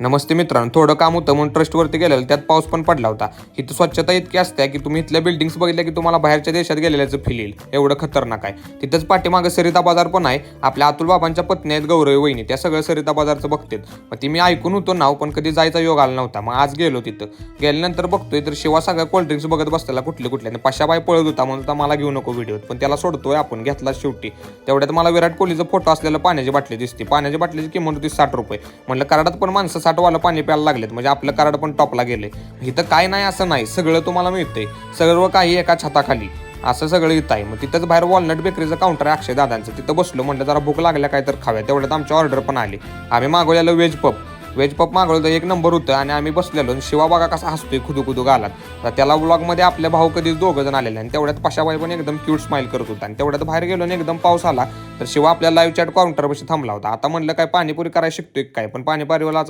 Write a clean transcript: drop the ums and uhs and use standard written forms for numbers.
नमस्ते मित्रांनो, थोडं काम होतं म्हणून ट्रस्टवरती गेलेलं, त्यात पाऊस पण पडला होता. इथं स्वच्छता इतकी असते की तुम्ही इथल्या बिल्डिंग्स बघितल्या की तुम्हाला बाहेरच्या देशात गेलेल्याचं फील येईल, एवढं खतरनाक आहे. तिथंच पाठीमागं सरिता बाजार पण आहे. आपल्या अतुल बाबांच्या पत्नी आहेत गौरवी वहिनी, त्या सगळं सरिता बाजारचं बघतात. मग ती मी ऐकून होतो नाव, पण कधी जायचा योग आला नव्हता. मग आज गेलो तिथं. गेल्यानंतर बघतोय तर शिवा सगळ्या कोल्ड्रिंक्स बघत बसलेला कुठले पशाबाई पळत होता म्हणून तर मला घेऊ नको व्हिडिओत, पण त्याला सोडतोय आपण, घेतला शेवटी. तेवढ्यात मला विराट कोहलीचा फोटो असलेला पाण्याची बाटली दिसते. पाण्याच्या बाटलीची किंमत होती 60 रुपये. म्हणलं कराडात पण माणसं 60 वाला पाणी प्यायला लागलेत, म्हणजे आपलं कार्ड पण टॉपला गेले. इथं काय नाही असं नाही, सगळं तुम्हाला मिळतंय, सर्व काही एका छताखाली असं सगळं इथं आहे. मग तिथंच बाहेर वॉलनट बेकरीचं काउंटर आहे अक्षय दादांचं, तिथं बसलो. म्हणलं जरा भूक लागल्या काय तर खाव्या. तेवढ्यात आमची ऑर्डर पण आली. आम्ही मागवलेलं व्हेज पप मागवलं, एक नंबर होतं. आणि आम्ही बसलेलो, शिवा बघा कसा हसतोय खुदू गालात. तर त्याला व्लॉगमध्ये आपल्या भाऊ कधीच दोघं जण आलेले, आणि तेवढ्यात पशाबाई पण एकदम क्यूट स्माईल करत होता. आणि तेवढ्यात बाहेर गेलो आणि एकदम पाऊस आला, तर शिवा आपल्या लाईव्ह चॅट काउंटरपाशी थांबला होता. आता म्हणलं काय पाणीपुरी करायला शिकतोय काय, पण पाणीपुरीवाला